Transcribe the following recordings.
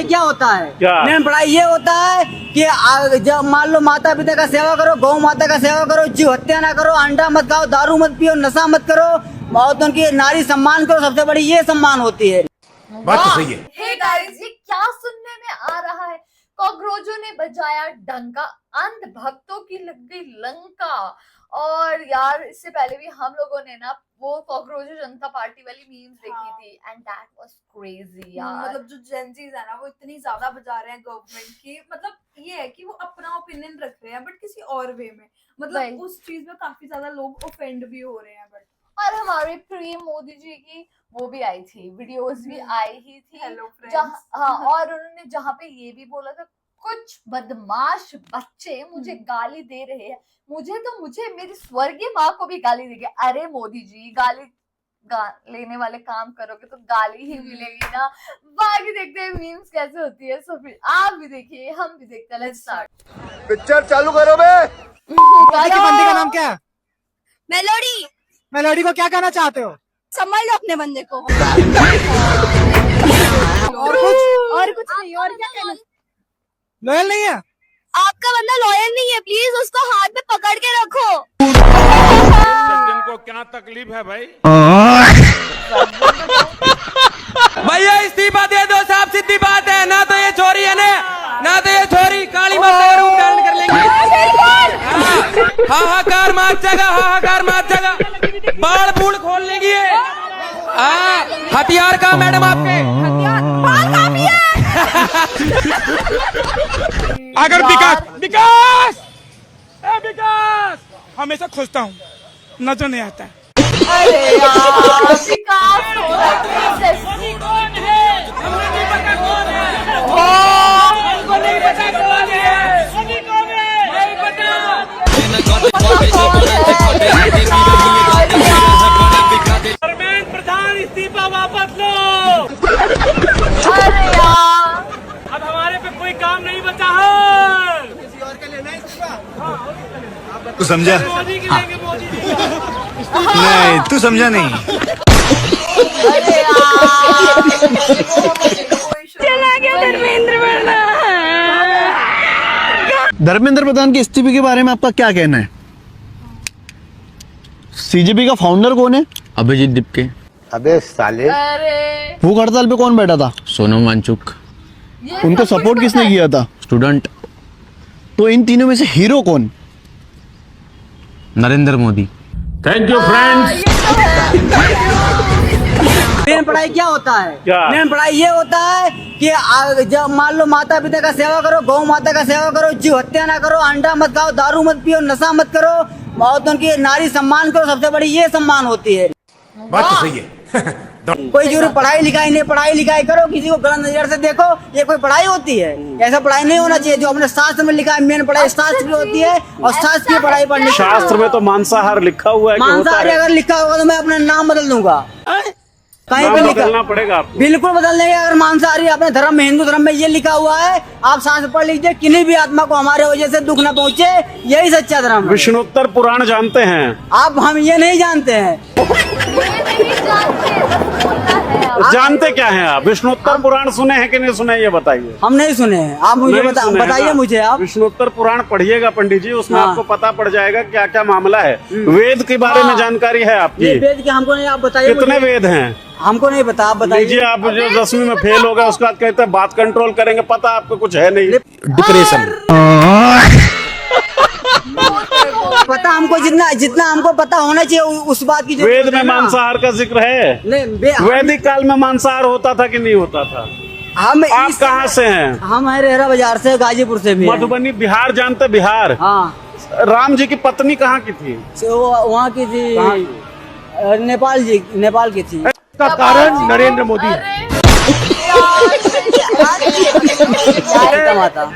क्या होता है? क्या? मेन पढ़ाई ये होता है कि जब मान लो माता पिता का सेवा करो, गौ माता का सेवा करो, जीव हत्या ना करो, अंडा मत खाओ, दारू मत पियो, नशा मत करो, औरतों की नारी सम्मान करो, सबसे बड़ी ये सम्मान होती है। बात तो सही है। हे गाइस, ये क्या सुनने में आ रहा है? कॉकरोचों ने बजाया डंका, अंध भक्तों की लग गई लंका। और यार इससे पहले भी हम लोगों ने ना वो कॉकरोच जनता पार्टी वाली मीम्स देखी थी एंड दैट वाज क्रेजी यार। मतलब जो जेंजीज है ना वो इतनी ज्यादा बजा रहे हैं गवर्नमेंट की, मतलब ये है कि वो अपना ओपिनियन रख रहे हैं बट किसी और वे में, मतलब उस चीज में काफी ज्यादा लोग ऑफेंड भी हो रहे हैं। बट और हमारे प्रिय मोदी जी की वो भी आई थी, वीडियोस भी आई ही थी। Hello friends. हाँ, और उन्होंने जहाँ पे ये भी बोला था, कुछ बदमाश बच्चे मुझे गाली दे रहे हैं, मुझे मेरी स्वर्गीय माँ को भी गाली देंगे। अरे मोदी जी, लेने वाले काम करोगे तो गाली ही मिलेगी ना। बाकी देखते हैं मीम्स कैसे होती है। सो फिर आप भी देखिए, हम भी देखते हैं। Let's start. पिक्चर चालू करो बे। बंदे का नाम क्या है? मेलोडी। मेलोडी को क्या कहना चाहते हो? समझ लो अपने बंदे को। और कुछ नहीं, और क्या कहना? लॉयल नहीं है? आपका बंदा लॉयल नहीं है, प्लीज उसको हाथ में पकड़ के रखो। सज्जन को क्या तकलीफ है भाई? भैया इस्तीफा दे दो, साफ सीधी बात है। ना तो ये छोरी है ना तो ये छोरी काली माता का रूप धारण कर लेंगी। हाहाकार मच जाएगा, बाल बूढ़ खोल लेंगी। हथियार का मैडम आपके अगर विकास हमेशा खोजता हूँ, नजर नहीं आता है। अरे यार, विकास हो रहा है। धर्मेंद्र प्रधान इस्तीफा वापस लो। अरे यार, अब हमारे पे कोई काम नहीं बचा है। किसी और के लेना है इस्तीफा? तू समझा? मोदी की लेंगे, मोदी की। नहीं, तू समझा नहीं। अरे यार, चला गया धर्मेंद्र प्रधान। धर्मेंद्र प्रधान के इस्तीफे के बारे में आपका क्या कहना है? सीजेपी का फाउंडर कौन है? अभिजीत दीपके। अबे साले। अरे भूख हड़ताल पे कौन बैठा था? सोनम वांगचुक। ये उनको सब कुछ सपोर्ट किसने पता है? किया था? स्टूडेंट। तो इन तीनों में से हीरो कौन? Narendra Modi. Thank you friends. ये तो है। मेन पढ़ाई क्या होता है? क्या? मेन पढ़ाई ये होता है कि जब मान लो माता पिता का सेवा करो, गौ माता का सेवा करो, जीव हत्या ना करो, अंडा मत खाओ, दारू मत पियो, नशा मत करो, औरतों की नारी सम्मान करो, सबसे बड़ी ये सम्मान होती है। बात तो सही है। कोई जरूरी पढ़ाई लिखाई नहीं, पढ़ाई लिखाई करो, किसी को गलत नजर से देखो, ये कोई पढ़ाई होती है? ऐसा पढ़ाई नहीं होना चाहिए। जो अपने शास्त्र में लिखा है, मेन पढ़ाई शास्त्र की होती है और शास्त्र की पढ़ाई पढ़नी। शास्त्र में तो मांसाहार लिखा हुआ है कि होता मांसाहारी है। अगर लिखा होगा तो मैं अपना नाम बदल दूंगा। कहीं नाम पे लिखा बदलना पड़ेगा आपको। बिल्कुल बदल देंगे। अगर मांसाहारी अपने धर्म में, हिंदू धर्म में ये लिखा हुआ है, आप शास्त्र पढ़ लीजिए, किन्हीं भी आत्मा को हमारे वजह से दुख न पहुंचे, यही सच्चा धर्म है। विष्णुत्तर पुराण जानते हैं? आप हम ये नहीं जानते हैं। ये नहीं जानते, बस बोलना है आप। जानते क्या हैं आप? विष्णुत्तर पुराण सुने हैं कि नहीं सुने, ये बताइए। हम नहीं सुने हैं, आप मुझे नहीं सुने हैं बताइए ना? मुझे आप। विष्णुत्तर पुराण पढ़िएगा पंडित जी, उसमें हाँ। आपको पता पड़ जाएगा क्या क्या मामला है। वेद के बारे में जानकारी है ये आपकी? वेद के हमको नहीं, आप बताइए कितने मुझे। वेद हैं? हमको नहीं पता, आप लीजिए, बताइए। आप जो 10वीं में फेल हो गए उसके बाद कहते हैं बात कंट्रोल करेंगे, पता आपको कुछ है नहीं। डिप्रेशन। पता हमको जितना हमको पता होना चाहिए उस बात की। वेद में मांसाहार का जिक्र है? नहीं, वैदिक काल में मांसाहार होता था कि नहीं होता था? हम आप कहाँ से हैं? हम है रेहरा बाजार से, गाजीपुर से भी हैं। मधुबनी, बिहार जानते? बिहार। हाँ, राम जी की पत्नी कहाँ की थी? वहाँ की थी, नेपाल की थी। का कारण नरेंद्र मोदी। माता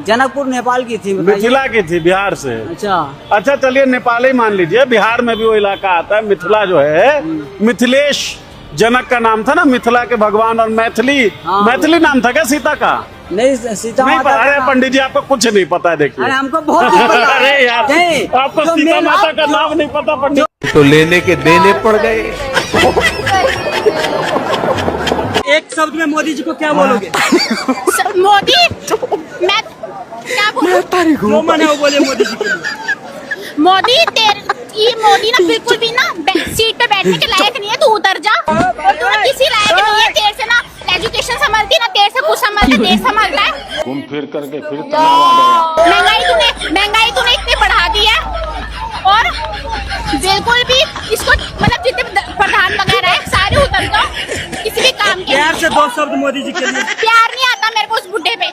जनकपुर नेपाल की थी। बताइए। मिथिला की थी, बिहार से। अच्छा चलिए, नेपाल ही मान लीजिए, बिहार में भी वो इलाका आता है। मिथिला जो है, मिथिलेश जनक का नाम था ना, मिथिला के भगवान। और मैथिली, हाँ। मैथिली नाम था क्या सीता का? नहीं, सीता नहीं माता अरे का- पंडित जी, आपको कुछ नहीं पता है। देखिए, अरे हमको बहुत कुछ पता है। अरे यार, नहीं, आपको जो सीता मेन- माता का नाम नहीं पता पंडित? तो लेने के देने पड़ गए। एक शब्द में मोदी जी को क्या बोलोगे? मोदी मैं क्या बोलूं? जो मन है वो बोले मोदी जी के लिए। मोदी ये मोदी ना बिल्कुल भी ना सीट पे बैठने के लायक नहीं है, तू उतर जा। और तू ना किसी लायक नहीं है, तेरे से ना एजुकेशन संभलती ना, तेरे से कुछ संभलता, देश संभलता है। घूम फिर करके फिर महंगाई तूने इतनी बढ़ा दी है, और बिल्कुल भी इसको मतलब जितने प्रधान वगैरह है सारे उतर जाओ किसी भी काम के। प्यार से 2 शब्द मोदी जी के लिए। प्यार नहीं आता मेरे को उस बुड्ढे पे।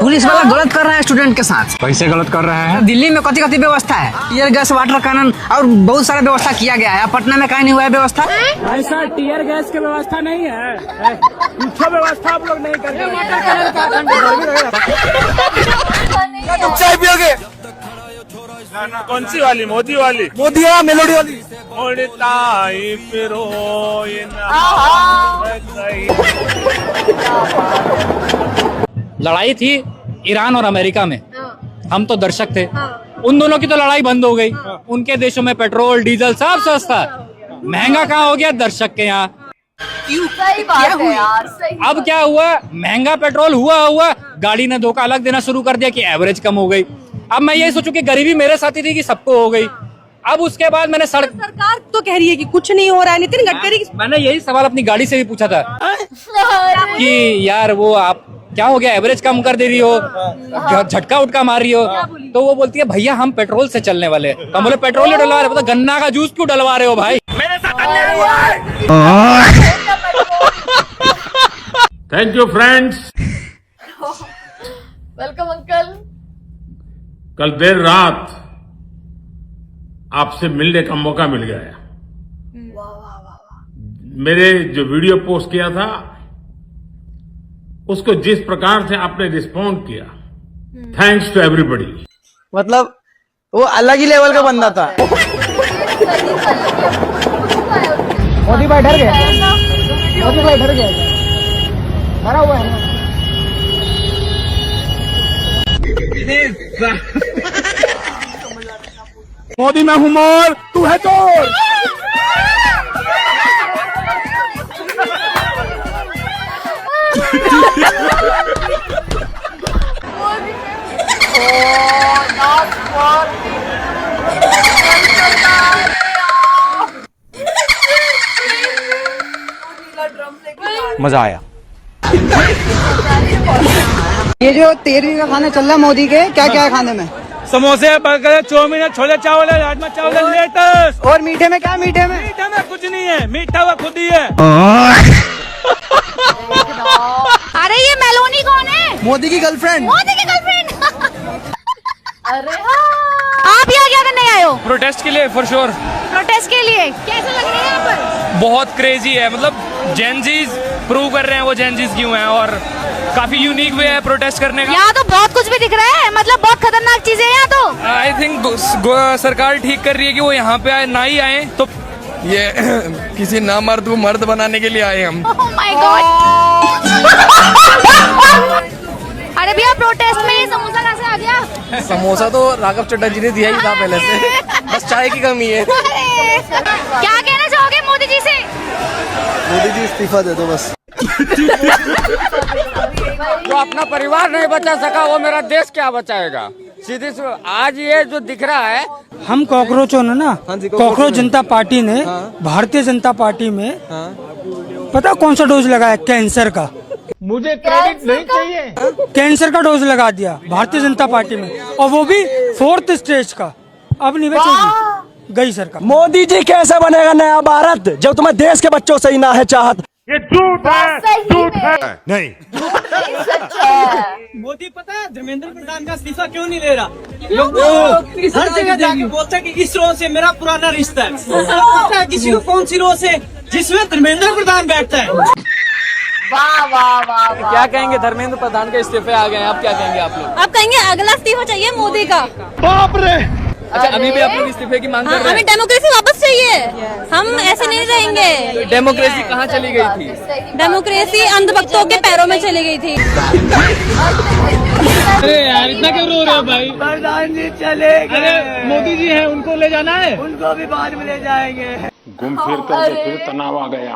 पुलिस वाला गलत कर रहा है स्टूडेंट के साथ। कैसे गलत कर रहा है? दिल्ली में कथी व्यवस्था है, टीयर गैस, वाटर कैनन और बहुत सारा व्यवस्था किया गया है। पटना में कहीं नहीं हुआ है व्यवस्था। ऐसा टीयर गैस की व्यवस्था नहीं है, कुछ व्यवस्था आप लोग नहीं करते। चाय पियोगे? कौन सी वाली? मोदी वाली? मोदी या मेलोडी वाली? लड़ाई थी ईरान और अमेरिका में, हम तो दर्शक थे। उन दोनों की तो लड़ाई बंद हो गई। उनके देशों में पेट्रोल डीजल सब सस्ता, महंगा कहाँ हो गया दर्शक के यहाँ। सही बात है यार, सही। अब क्या हुआ, महंगा पेट्रोल हुआ, गाड़ी ने धोखा अलग देना शुरू कर दिया कि एवरेज कम हो गई। अब मैं यही सोचूं कि गरीबी मेरे साथ ही थी कि सबको हो गई। अब उसके बाद मैंने सरकार तो कह रही है कि कुछ नहीं हो रहा है। नितिन गडकरी, मैंने यही सवाल अपनी गाड़ी से भी पूछा था कि यार वो आप क्या हो गया, एवरेज कम कर दे रही हो, झटका उटका मार रही हो। तो वो बोलती है भैया हम पेट्रोल से चलने वाले। तो हम बोले पेट्रोल ही डलवा रहे हो, गन्ना का जूस क्यों डलवा रहे हो भाई? मेरे साथ अन्याय हुआ है। Thank you friends. Welcome uncle. कल देर रात आपसे मिलने का मौका मिल गया। मेरे जो वीडियो पोस्ट किया था उसको जिस प्रकार से आपने रिस्पॉन्ड किया, थैंक्स टू एवरीबॉडी। मतलब वो अलग ही लेवल का बंदा था। मोदी भाई डर गया, मोदी भाई डर गया, डरा हुआ है। मोदी मैं हूँ मोर, तू है चोर। मजा आया। ये जो 13वीं का खाना चल रहा है मोदी के, क्या क्या है खाने में? समोसे, बर्गर, चाउमीन, छोले चावल, राजमा चावल, लेटस। और मीठे में क्या? मीठे में कुछ नहीं है, मीठा हुआ खुद ही है। अरे ये मेलोनी कौन है? मोदी की गर्लफ्रेंड। मोदी की गर्लफ्रेंड। अरे हाँ, आप यहाँ क्या करने आए हो? प्रोटेस्ट के लिए फॉर श्योर। प्रोटेस्ट के लिए कैसे लग रही है यहाँ पर? बहुत क्रेजी है, मतलब जेनजीज प्रूव कर रहे हैं वो जेनजीज क्यों हैं, और काफी यूनिक वे है प्रोटेस्ट करने का। यहाँ तो बहुत कुछ भी दिख रहा है, मतलब बहुत खतरनाक चीजें हैं यहाँ तो। आई थिंक सरकार ठीक कर रही है कि वो यहाँ पे आए, ना ही आए तो ये किसी नामर्द को मर्द बनाने के लिए आए हम। Oh my God. अरे भैया प्रोटेस्ट में ये समोसा कैसे आ गया? समोसा तो राघव चड्डा जी ने दिया ही था पहले से, बस चाय की कमी है। क्या कहना चाहोगे मोदी जी से? मोदी जी इस्तीफा दे दो बस। जो अपना परिवार नहीं बचा सका वो मेरा देश क्या बचाएगा? सीधी आज ये जो दिख रहा है, हम कॉकरोचों ने ना, कॉकरोच जनता पार्टी ने भारतीय जनता पार्टी में पता कौन सा डोज लगाया? कैंसर का। मुझे क्रेडिट नहीं चाहिए। कैंसर का डोज लगा दिया भारतीय जनता पार्टी में, और वो भी 4th स्टेज का। अब नहीं बचेगी, गई सरकार। मोदी जी कैसे बनेगा नया भारत जब तुम्हें देश के बच्चों से ही ना है चाहत? ये झूठ है, झूठ है। नहीं, सच है। मोदी पता है धर्मेंद्र प्रधान का इस्तीफा क्यों नहीं ले रहा? लोग हर जगह जाके बोलते हैं कि इसरो से मेरा पुराना रिश्ता है। पता है किसी को कौन सी रो से जिसमें धर्मेंद्र प्रधान बैठता है? वाह वाह वाह वाह। क्या कहेंगे, धर्मेंद्र प्रधान के इस्तीफे आ गए हैं, अब क्या कहेंगे आप लोग? आप कहेंगे अगला इस्तीफा चाहिए मोदी का। बाप रे। अच्छा, अभी भी आप लोग इस्तीफे की मांग कर रहे हमें हैं? डेमोक्रेसी वापस चाहिए, हम ऐसे नहीं रहेंगे। डेमोक्रेसी कहाँ चली गई थी? डेमोक्रेसी अंधभक्तों के पैरों में चली गई थी। अरे यार इतना क्यों रो रहे हो भाई? प्रधान जी चले गए। अरे मोदी जी हैं, उनको ले जाना है, उनको भी बाद में ले जाएंगे। घूम फिर कर फिर तनाव आ गया।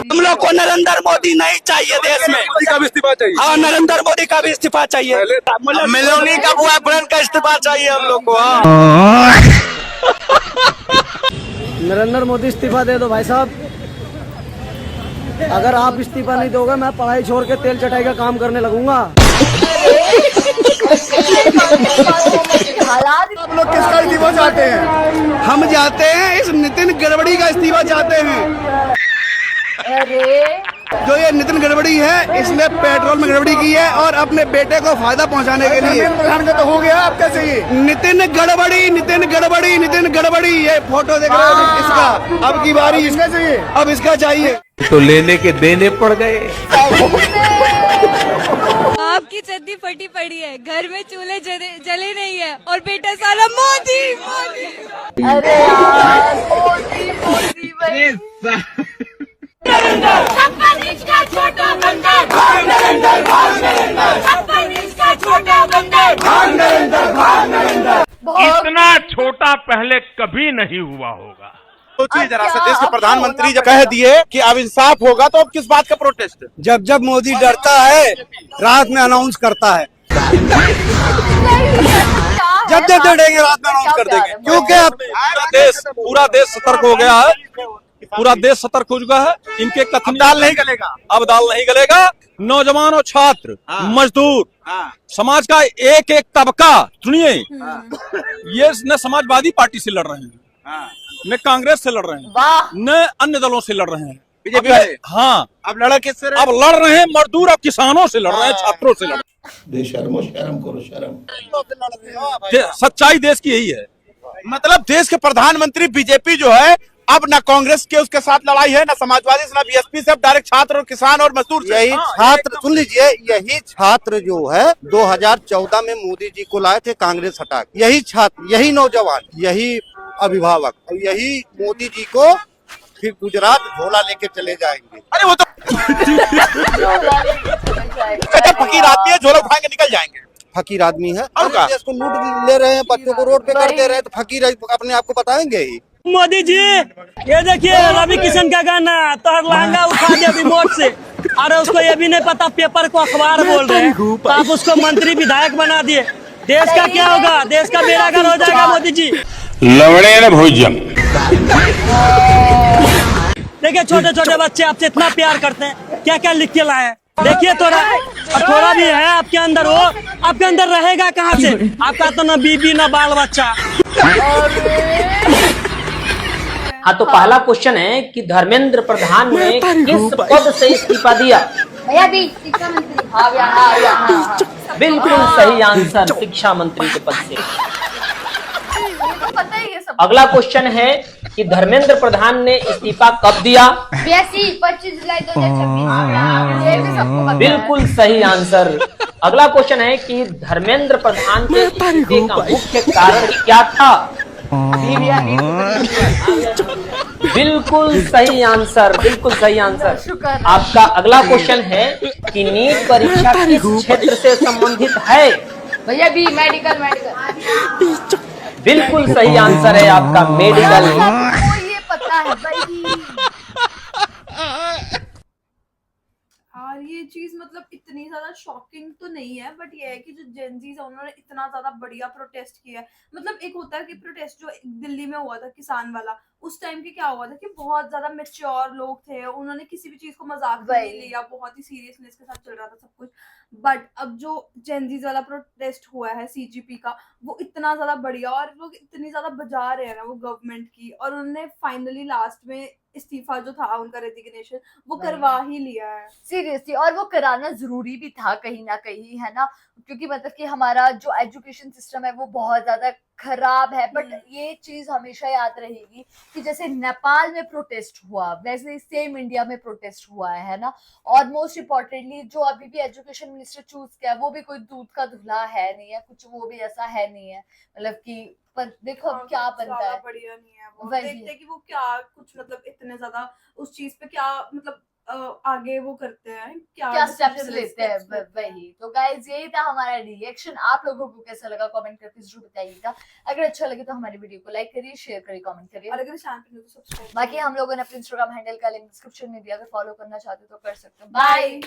हम लोग को नरेंद्र मोदी नहीं चाहिए देश में। मोदी का भी इस्तीफा चाहिए। हाँ, नरेंद्र मोदी का भी इस्तीफा चाहिए। मेलोनी का बॉयफ्रेंड का इस्तीफा चाहिए हम लोग को। नरेंद्र मोदी इस्तीफा दे दो भाई साहब। अगर आप इस्तीफा नहीं दोगे मैं पढ़ाई छोड़ के तेल चटाई का काम करने लगूंगा। आप लोग किसका इस्तीफा चाहते हैं? हम चाहते हैं इस नितिन गड़बड़ी का इस्तीफा चाहते हैं। अरे जो ये नितिन गड़बड़ी है इसने पेट्रोल में गड़बड़ी की है और अपने बेटे को फायदा पहुंचाने के लिए। प्रधान का तो हो गया, आप कैसे ये नितिन गड़बड़ी नितिन गड़बड़ी नितिन गड़बड़ी, ये फोटो देख रहे हो इसका। अब की बारी इसका चाहिए, अब इसका चाहिए। तो लेने के देने पड़ गए। आपकी चड्डी फटी पड़ी है, घर में चूल्हे जले नहीं है और बेटा साला मोदी मोदी। अरे यार मोदी मोदी भाई। छप्पन इंच का छोटा बंदर भाग नरेंद्र, भाग नरेंद्र। छप्पन इंच का छोटा बंदर भाग नरेंद्र, भाग नरेंद्र। इतना छोटा पहले कभी नहीं हुआ होगा। सोचिए जरा सा, देश के प्रधानमंत्री जब कह दिए कि अब इंसाफ होगा तो अब किस बात का प्रोटेस्ट? जब जब मोदी डरता है रात में अनाउंस करता है। जब जब डरेंगे रात में अनाउंस कर देंगे, क्योंकि अब पूरा देश सतर्क हो गया है। पूरा देश सतर्क हो चुका है। इनके कथन दाल नहीं गलेगा, अब दाल नहीं गलेगा। नौजवान और छात्र, मजदूर, समाज का एक एक तबका, सुनिए, ये न समाजवादी पार्टी से लड़ रहे हैं, न कांग्रेस से लड़ रहे हैं, न अन्य दलों से लड़ रहे हैं, बीजेपी वाले। हाँ, अब लड़ा किससे? अब लड़ रहे हैं मजदूर और किसानों से लड़ रहे हैं, छात्रों से लड़ रहे हैं। शर्म करो, शर्म। सच्चाई देश की यही है। मतलब देश के प्रधानमंत्री बीजेपी जो है अब न कांग्रेस के उसके साथ लड़ाई है, न समाजवादी से, न बीएसपी से, अब डायरेक्ट छात्र और किसान और मजदूर से। यही छात्र, सुन लीजिए, यही छात्र जो है 2014 में मोदी जी को लाए थे कांग्रेस हटा के। यही छात्र, यही नौजवान, यही अभिभावक, यही मोदी जी को फिर गुजरात झोला लेके चले जाएंगे। अरे वो तो फकीर आदमी है, झोला उठाएंगे निकल जाएंगे। फकीर आदमी है, देश को लूट ले रहे हैं, बच्चों को रोड पे कर दे रहे हैं, तो फकीर अपने आप को बताएंगे ही। मोदी जी ये देखिए रवि किशन का गाना, तो लहंगा उठा दिया रिमोट से। अरे उसको ये भी नहीं पता पेपर को अखबार बोल रहे हैं, तो आप उसको मंत्री विधायक बना दिए। देश का क्या होगा? देश का बेड़ागर हो जाएगा मोदी जी। लवड़े भोजन। देखिए छोटे छोटे बच्चे आपसे इतना प्यार करते हैं, क्या क्या लिख के लाए। देखिए थोड़ा भी है आपके अंदर, वो आपके अंदर रहेगा कहाँ से? आपका तो न बीबी न बाल बच्चा। हाँ, तो पहला क्वेश्चन है कि धर्मेंद्र प्रधान ने किस पद से इस्तीफा दिया? भैया भी शिक्षा मंत्री। बिल्कुल सही आंसर, शिक्षा मंत्री के पद से। पता है ये सब। अगला क्वेश्चन है कि धर्मेंद्र प्रधान ने इस्तीफा कब दिया? 25 जुलाई 2026। ये भी सबको पता है। बिल्कुल सही आंसर। अगला क्वेश्चन है कि धर्मेंद्र प्रधान के इस्तीफे का मुख्य कारण क्या था? बिल्कुल सही आंसर, बिल्कुल सही आंसर। आपका अगला क्वेश्चन है कि नीट परीक्षा किस क्षेत्र से संबंधित है? भैया भी मेडिकल। बिल्कुल सही आंसर है आपका, मेडिकल। सबको ये पता है भाई। और ये चीज मतलब इतनी ज्यादा शॉकिंग तो नहीं है, बट ये है कि जो जेनजीज है उन्होंने इतना ज्यादा बढ़िया प्रोटेस्ट किया है। मतलब एक होता है कि प्रोटेस्ट जो दिल्ली में हुआ था किसान वाला, उस टाइम के क्या हुआ था कि बहुत ज्यादा मेच्योर लोग थे, उन्होंने किसी भी चीज को मजाक में नहीं लिया, बहुत ही सीरियसनेस के साथ चल रहा था सब कुछ। बट अब जो जेनजीज वाला प्रोटेस्ट हुआ है सीजीपी का, वो इतना ज्यादा बढ़िया और लोग इतनी ज्यादा बजा रहे हैं ना वो गवर्नमेंट की, और उन्होंने फाइनली लास्ट में इस्तीफा जो था उनका रेजिग्नेशन वो करवा ही लिया है सीरियसली। और वो कराना जरूरी भी था कहीं ना कहीं, है ना, क्योंकि मतलब कि हमारा जो एजुकेशन सिस्टम है वो बहुत ज्यादा खराब है। बट ये चीज हमेशा याद रहेगी कि जैसे नेपाल में प्रोटेस्ट हुआ वैसे सेम इंडिया में प्रोटेस्ट हुआ है ना। और मोस्ट इम्पोर्टेंटली जो अभी भी एजुकेशन मिनिस्टर चूज किया वो भी कोई दूध का धुला है नहीं है, कुछ वो भी ऐसा है नहीं है, मतलब कि देखो अब क्या बनता है। बढ़िया नहीं है वो, देखते कि वो क्या कुछ मतलब इतने ज्यादा उस चीज पे क्या मतलब आगे वो करते हैं, क्या स्टेप्स decision लेते हैं steps वही। तो गाइज यही था हमारा रिएक्शन। आप लोगों को कैसा लगा कमेंट करके जरूर बताइएगा। अगर अच्छा लगे तो हमारी वीडियो को लाइक करिए, शेयर करिए, कमेंट करिए। और अगर चैनल पे न्यू तो सब्सक्राइब। बाकी हम लोगों ने अपने इंस्टाग्राम हैंडल का लिंक डिस्क्रिप्शन में दिया, अगर फॉलो करना चाहते हो तो कर सकते हो। बाय।